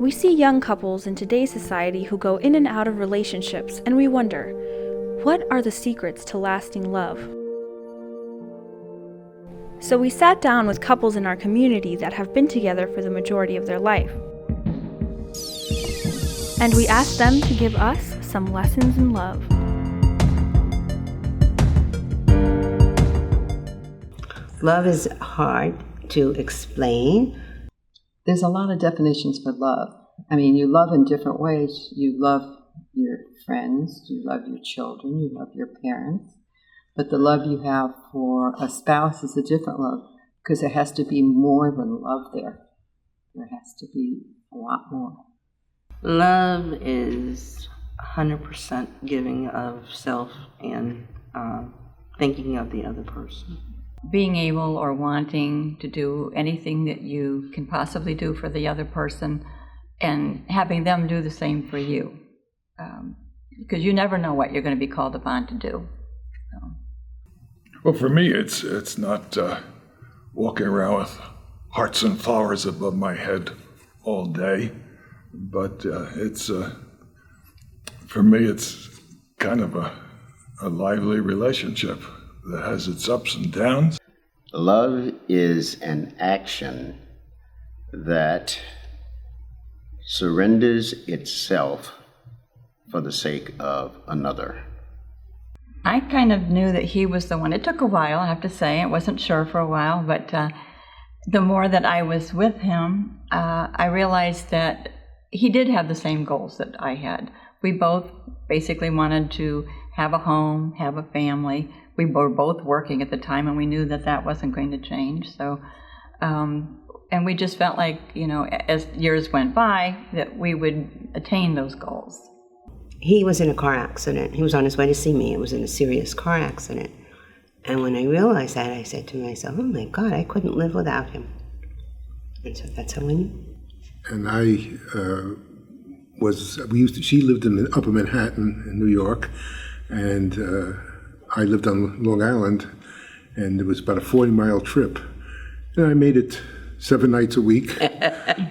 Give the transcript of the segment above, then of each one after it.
We see young couples in today's society who go in and out of relationships, and we wonder, what are the secrets to lasting love? So we sat down with couples in our community that have been together for the majority of their life. And we asked them to give us some lessons in love. Love is hard to explain. There's a lot of definitions for love. I mean, you love in different ways. You love your friends, you love your children, you love your parents. But the love you have for a spouse is a different love because there has to be more than love there. There has to be a lot more. Love is 100% giving of self and thinking of the other person. Being able or wanting to do anything that you can possibly do for the other person and having them do the same for you. Because you never know what you're going to be called upon to do. So. Well, for me, it's not walking around with hearts and flowers above my head all day, but for me, it's kind of a lively relationship that has its ups and downs. Love is an action that surrenders itself for the sake of another. I kind of knew that he was the one. It took a while, I have to say. I wasn't sure for a while, but the more that I was with him, I realized that he did have the same goals that I had. We both basically wanted to have a home, have a family. We were both working at the time, and we knew that that wasn't going to change. So, and we just felt like, as years went by, that we would attain those goals. He was in a car accident. He was on his way to see me. It was in a serious car accident. And when I realized that, I said to myself, oh my God, I couldn't live without him. And so that's how I knew. And she lived in Upper Manhattan in New York, and I lived on Long Island, and it was about a 40-mile trip. And I made it 7 nights a week,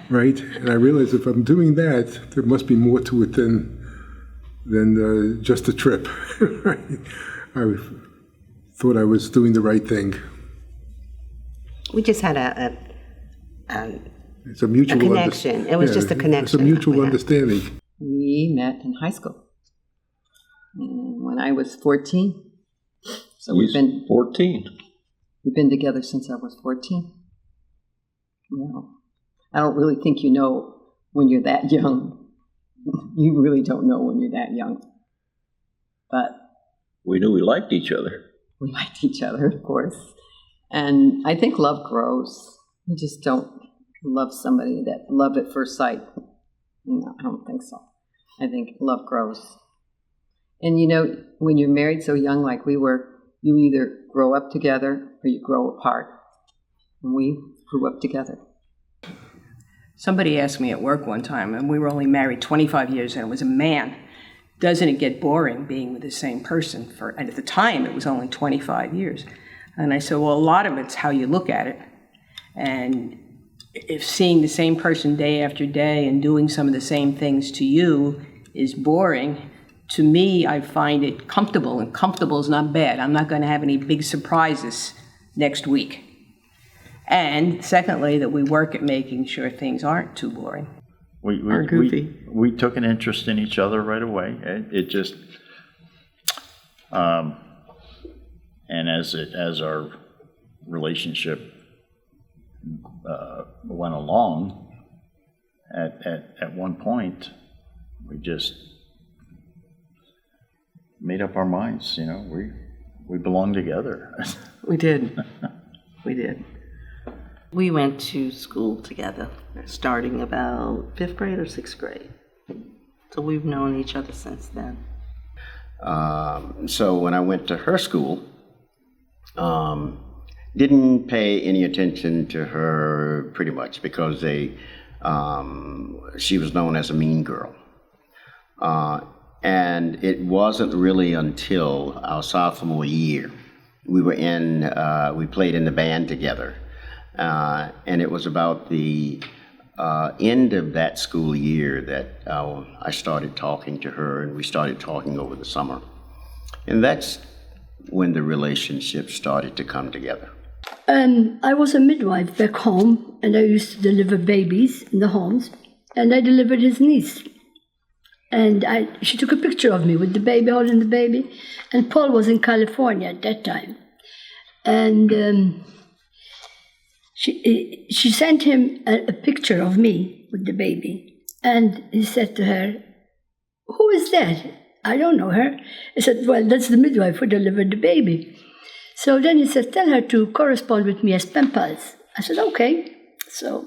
right? And I realized if I'm doing that, there must be more to it than just a trip, right? I thought I was doing the right thing. We just had it's a mutual connection. It was just a connection. It's a mutual understanding. We met in high school when I was 14. So we've been 14. We've been together since I was 14. Well, I don't really think you know when you're that young. You really don't know when you're that young. But we knew we liked each other. We liked each other, of course. And I think love grows. You just don't love somebody that love at first sight. No, I don't think so. I think love grows. And when you're married so young like we were, you either grow up together or you grow apart. And we grew up together. Somebody asked me at work one time, and we were only married 25 years, and it was a man. Doesn't it get boring being with the same person and at the time it was only 25 years. And I said, well, a lot of it's how you look at it. And if seeing the same person day after day and doing some of the same things to you is boring, to me, I find it comfortable, and comfortable is not bad. I'm not going to have any big surprises next week. And secondly, that we work at making sure things aren't too boring or goofy. We took an interest in each other right away. It just, and as our relationship went along, at one point, we just made up our minds. We belong together. We did. We did. We went to school together, starting about 5th grade or 6th grade. So we've known each other since then. So when I went to her school, didn't pay any attention to her pretty much because she was known as a mean girl. And it wasn't really until our sophomore year we played in the band together. And it was about the end of that school year that I started talking to her, and we started talking over the summer. And that's when the relationship started to come together. I was a midwife back home, and I used to deliver babies in the homes, and I delivered his niece. And she took a picture of me with the baby, holding the baby, and Paul was in California at that time. And she sent him a picture of me with the baby, and he said to her, "Who is that? I don't know her." I said, "Well, that's the midwife who delivered the baby." So then he said, "Tell her to correspond with me as pen pals." I said, "Okay." So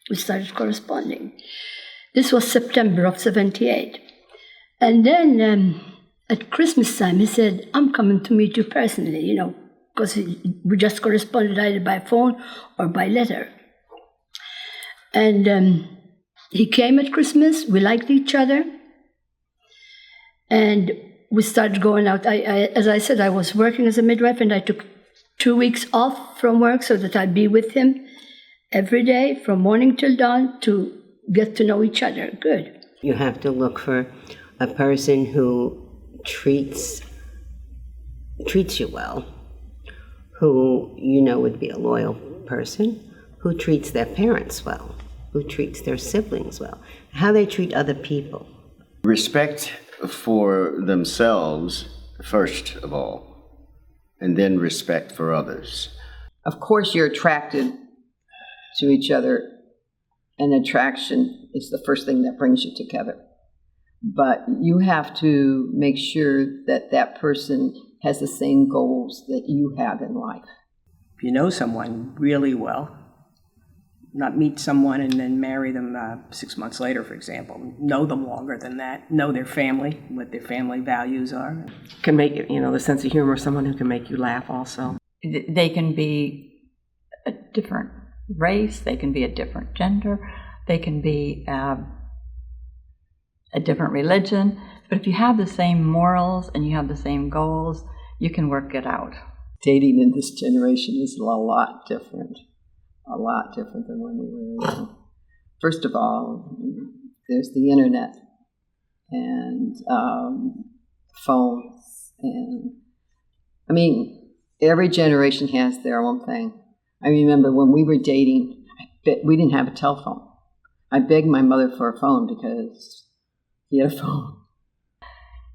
we started corresponding. This was September of 78. And then at Christmas time, he said, "I'm coming to meet you personally, because we just corresponded either by phone or by letter." And he came at Christmas. We liked each other. And we started going out. As I said, I was working as a midwife, and I took 2 weeks off from work so that I'd be with him every day from morning till dawn to get to know each other good. You have to look for a person who treats you well, who would be a loyal person, who treats their parents well, who treats their siblings well, how they treat other people. Respect for themselves, first of all, and then respect for others. Of course, you're attracted to each other, and attraction is the first thing that brings you together. But you have to make sure that that person has the same goals that you have in life. If you know someone really well, not meet someone and then marry them 6 months later, for example. Know them longer than that. Know their family, what their family values are. Can make the sense of humor, someone who can make you laugh also. They can be a different race, they can be a different gender, they can be a different religion, but if you have the same morals and you have the same goals, you can work it out. Dating in this generation is a lot different than when we were young. First of all, there's the internet and phones, and every generation has their own thing. I remember when we were dating, we didn't have a telephone. I begged my mother for a phone because he had a phone.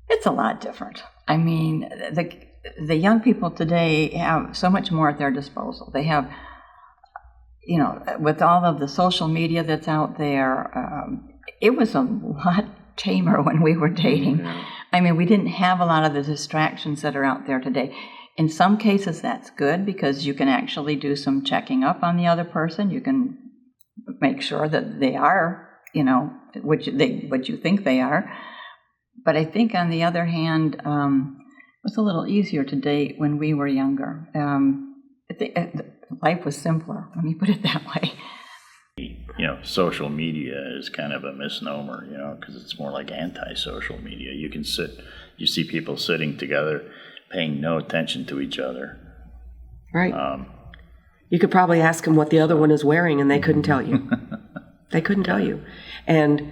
It's a lot different. The young people today have so much more at their disposal. They have, with all of the social media that's out there, it was a lot tamer when we were dating. We didn't have a lot of the distractions that are out there today. In some cases, that's good because you can actually do some checking up on the other person. You can make sure that they are, what you think they are. But I think, on the other hand, it was a little easier to date when we were younger. I think life was simpler, let me put it that way. Social media is kind of a misnomer, because it's more like anti-social media. You see people sitting together, paying no attention to each other. Right. You could probably ask them what the other one is wearing, and they couldn't tell you. They couldn't tell you. And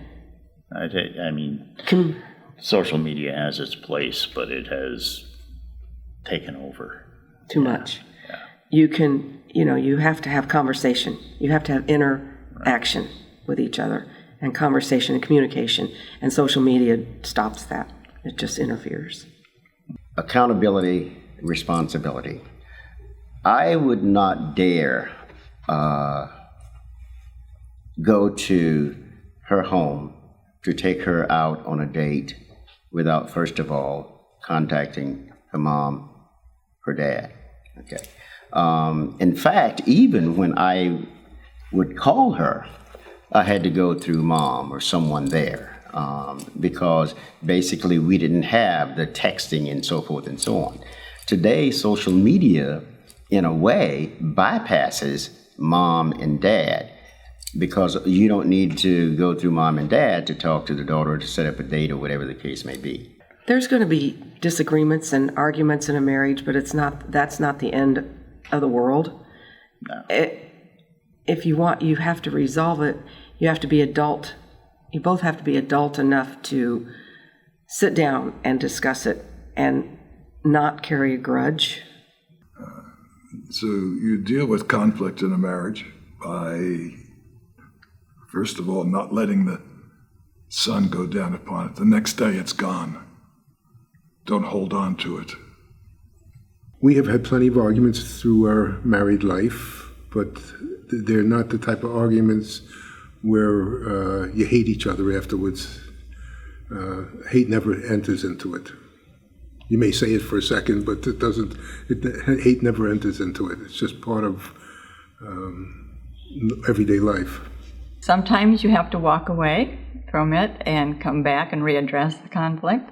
social media has its place, but it has taken over. Too much. Yeah. You have to have conversation. You have to have interaction with each other, and conversation and communication. And social media stops that. It just interferes. Accountability, responsibility. I would not dare go to her home to take her out on a date without, first of all, contacting her mom, her dad. Okay. In fact, even when I would call her, I had to go through mom or someone there, because basically we didn't have the texting and so forth and so on. Today, social media, in a way, bypasses mom and dad, because you don't need to go through mom and dad to talk to the daughter or to set up a date or whatever the case may be. There's going to be disagreements and arguments in a marriage, but that's not the end of the world. No. If you want, you have to resolve it You have to be adult. You both have to be adult enough to sit down and discuss it and not carry a grudge. So you deal with conflict in a marriage by, first of all, not letting the sun go down upon it. The next day it's gone. Don't hold on to it. We have had plenty of arguments through our married life, but they're not the type of arguments where you hate each other afterwards. Hate never enters into it. You may say it for a second, but hate never enters into it. It's just part of everyday life. Sometimes you have to walk away from it and come back and readdress the conflict.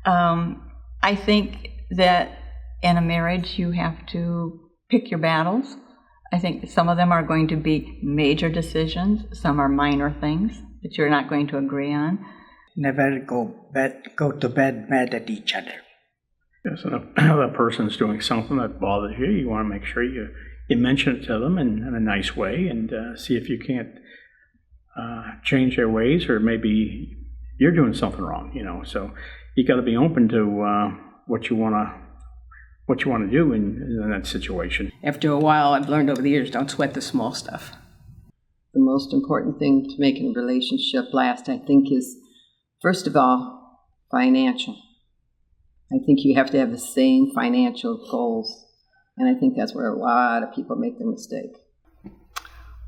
I think that in a marriage you have to pick your battles. I think some of them are going to be major decisions, some are minor things that you're not going to agree on. Never go to bed mad at each other. Yes, and if a person's doing something that bothers you, you want to make sure you mention it to them in a nice way and see if you can't change their ways, or maybe you're doing something wrong, So you got to be open to what you want to do in that situation. After a while, I've learned over the years, don't sweat the small stuff. The most important thing to making a relationship last, I think, is, first of all, financial. I think you have to have the same financial goals, and I think that's where a lot of people make their mistake.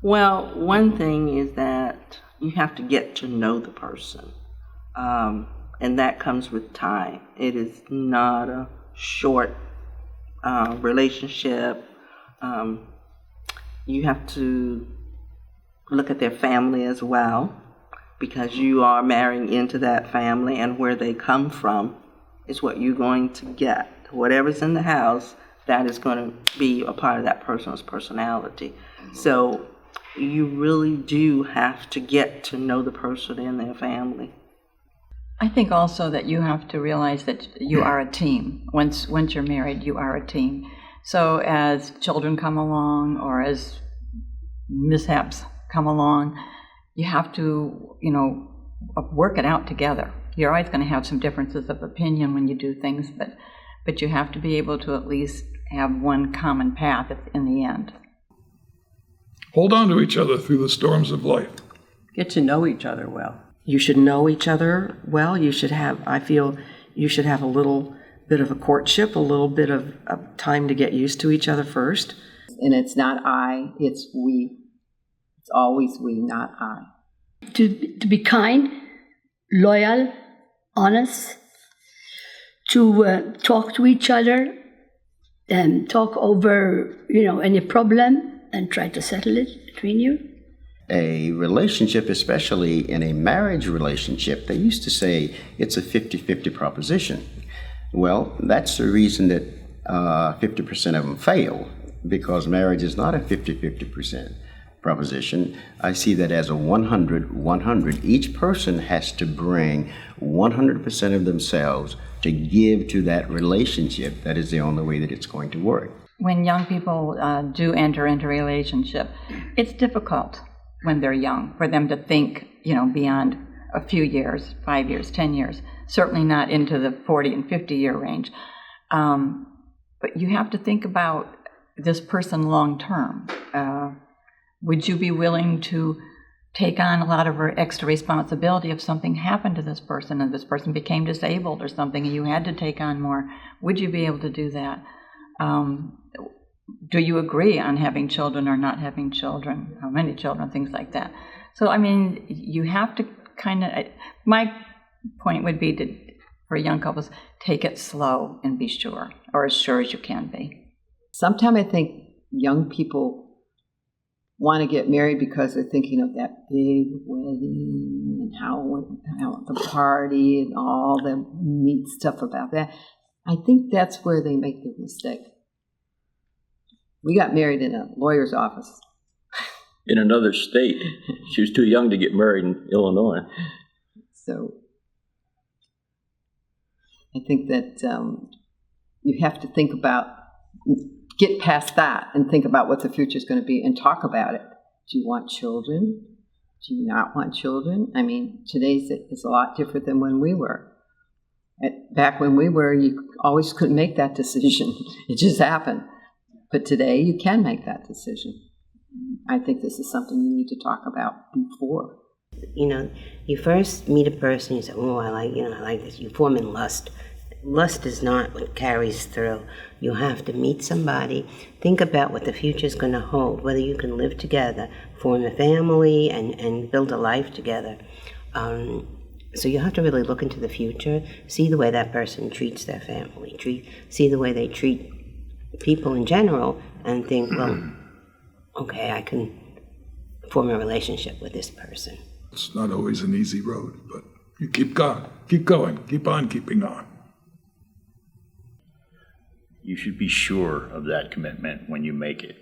Well, one thing is that you have to get to know the person, and that comes with time. It is not a short relationship. You have to look at their family as well, because you are marrying into that family, and where they come from is what you're going to get. Whatever's in the house, that is going to be a part of that person's personality. So you really do have to get to know the person and their family. I think also that you have to realize that you are a team. Once you're married, you are a team. So as children come along, or as mishaps come along, you have to, work it out together. You're always going to have some differences of opinion when you do things, but you have to be able to at least have one common path in the end. Hold on to each other through the storms of life. Get to know each other well. You should know each other well. I feel you should have a little bit of a courtship, a little bit of time to get used to each other first. And it's not I, it's we. It's always we, not I. To be kind, loyal, honest, to talk to each other and talk over, any problem and try to settle it between you. A relationship, especially in a marriage relationship, they used to say it's a 50-50 proposition. Well, that's the reason that 50% of them fail, because marriage is not a 50-50% proposition. I see that as a 100-100. Each person has to bring 100% of themselves to give to that relationship. That is the only way that it's going to work. When young people do enter into a relationship, it's difficult when they're young for them to think, beyond a few years, 5 years, 10 years, certainly not into the 40 and 50 year range. But you have to think about this person long term. Would you be willing to take on a lot of extra responsibility if something happened to this person and this person became disabled or something and you had to take on more? Would you be able to do that? Do you agree on having children or not having children? How many children? Things like that. So, you have to my point would be for young couples, take it slow and be sure, or as sure as you can be. Sometimes I think young people want to get married because they're thinking of that big wedding and how the party and all the neat stuff about that. I think that's where they make the mistake. We got married in a lawyer's office. In another state. She was too young to get married in Illinois. So I think that you have to think about, get past that and think about what the future is going to be and talk about it. Do you want children? Do you not want children? I mean, today's is a lot different than when we were. Back when we were, you always couldn't make that decision. It just happened. But today, you can make that decision. I think this is something you need to talk about before. You know, you first meet a person, you say, oh, I like this. You form in lust. Lust is not what carries through. You have to meet somebody, think about what the future is going to hold, whether you can live together, form a family, and build a life together. So you have to really look into the future, see the way that person treats their family, see the way they treat people in general, and think, well, okay, I can form a relationship with this person. It's not always an easy road, but you keep going, keep on keeping on. You should be sure of that commitment when you make it.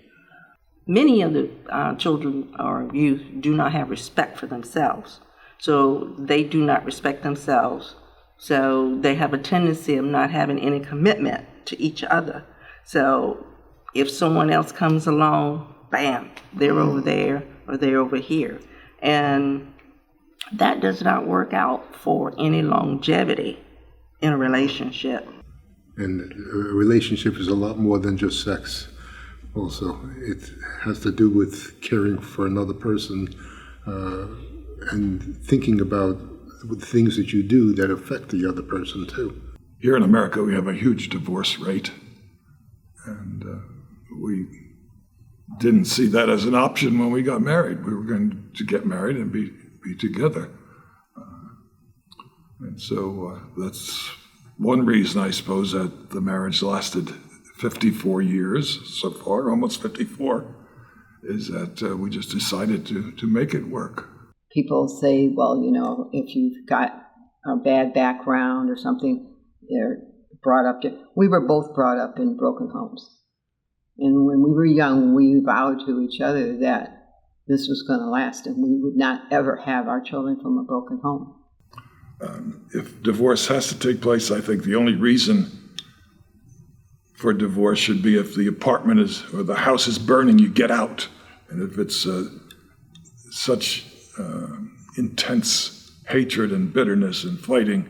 Many of the children or youth do not have respect for themselves. So they do not respect themselves. So they have a tendency of not having any commitment to each other. So if someone else comes along, bam, they're over there or they're over here. And that does not work out for any longevity in a relationship. And a relationship is a lot more than just sex. Also, it has to do with caring for another person and thinking about the things that you do that affect the other person too. Here in America, we have a huge divorce rate, and we didn't see that as an option when we got married. We were going to get married and be together. And so that's one reason, I suppose, that the marriage lasted 54 years so far, almost 54, is that we just decided to make it work. People say, well, you know, if you've got a bad background or something, they're brought up to... We were both brought up in broken homes. And when we were young, we vowed to each other that this was going to last and we would not ever have our children from a broken home. If divorce has to take place, I think the only reason for divorce should be if the apartment is, or the house is burning, you get out. And if it's such intense hatred and bitterness and fighting,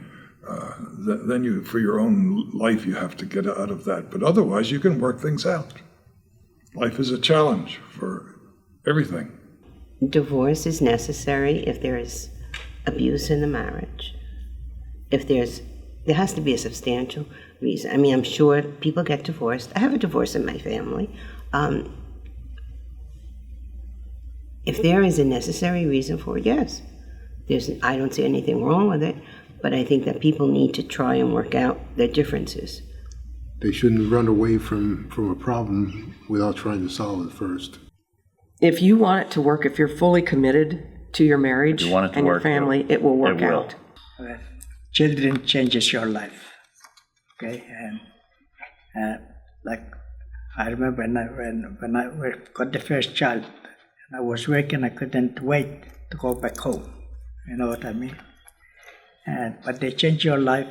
then you, for your own life, you have to get out of that. But otherwise, you can work things out. Life is a challenge for everything. Divorce is necessary if there is abuse in the marriage. If there has to be a substantial reason. I mean, I'm sure people get divorced. I have a divorce in my family. If there is a necessary reason for it, yes. I don't see anything wrong with it, but I think that people need to try and work out their differences. They shouldn't run away from a problem without trying to solve it first. If you want it to work, if you're fully committed to your marriage and your family, it will work out. Children changes your life. Okay, and like I remember when I got the first child, and I was working, I couldn't wait to go back home. You know what I mean? But they change your life,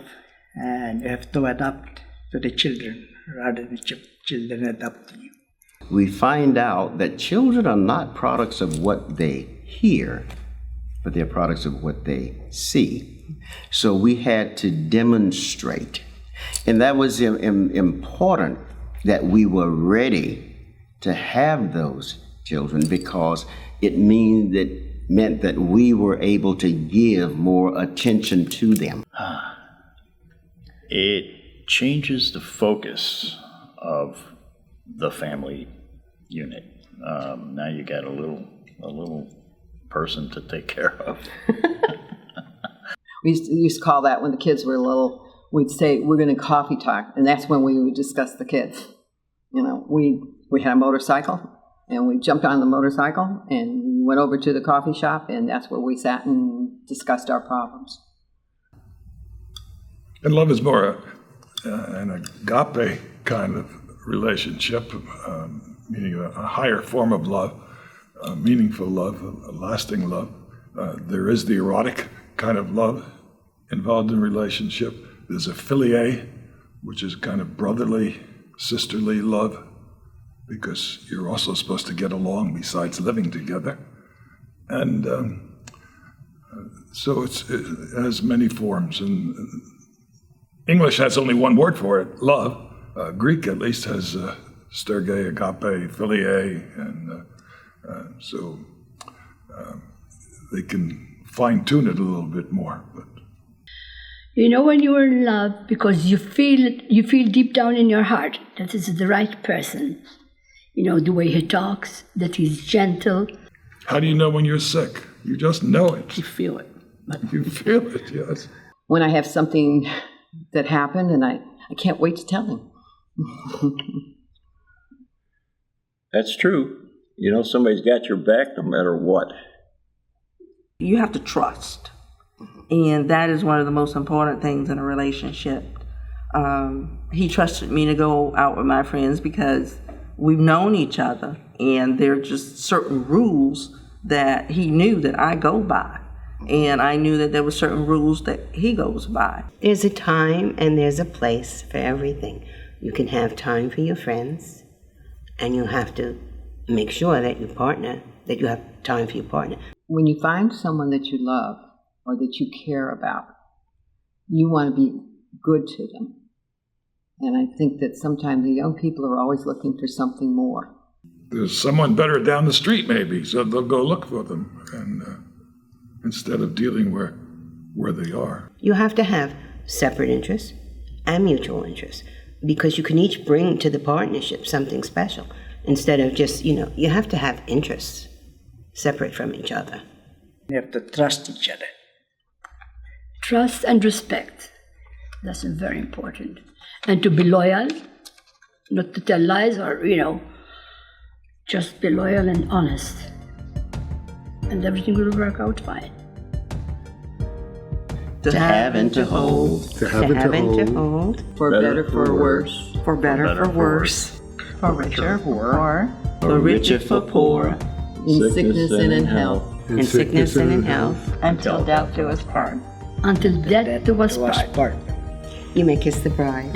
and you have to adapt to the children rather than children adapt to you. We find out that children are not products of what they hear, but they're products of what they see. So we had to demonstrate. And that was important that we were ready to have those children, because it meant that we were able to give more attention to them. It changes the focus of the family unit. Now you got a little person to take care of. We used to call that when the kids were little. We'd say we're going to coffee talk, and that's when we would discuss the kids. You know, we had a motorcycle, and we jumped on the motorcycle and we went over to the coffee shop, and that's where we sat and discussed our problems. And love is more an agape kind of relationship, meaning a higher form of love, meaningful love, a lasting love. There is the erotic kind of love involved in relationship. There's a philia, which is kind of brotherly, sisterly love, because you're also supposed to get along besides living together. And So it has many forms, and English has only one word for it, love. Greek at least has sterge, agape, philia, and so they can fine-tune it a little bit more. But You know when you're in love because you feel deep down in your heart that this is the right person. You know, the way he talks, that he's gentle. how do you know when you're sick? You just know it. You feel it. You feel it, yes. When I have something that happened and I can't wait to tell him. That's true. You know, somebody's got your back no matter what. You have to trust. And that is one of the most important things in a relationship. He trusted me to go out with my friends because we've known each other, and there are just certain rules that he knew that I go by. And I knew that there were certain rules that he goes by. There's a time and there's a place for everything. You can have time for your friends, and you have to make sure that you have time for your partner. When you find someone that you love or that you care about, you want to be good to them. And I think that sometimes the young people are always looking for something more. There's someone better down the street maybe, so they'll go look for them, and instead of dealing where they are. You have to have separate interests and mutual interests, because you can each bring to the partnership something special instead of just, you have to have interests separate from each other. You have to trust each other. Trust and respect. That's very important. And to be loyal, not to tell lies or, just be loyal and honest. And everything will work out fine. To have and to hold. To have and to hold. For better, for worse. For better, for worse. For richer, for For rich or for poor. In sickness and in health. In sickness and in health. until death do us part. Until death do us part. You may kiss the bride.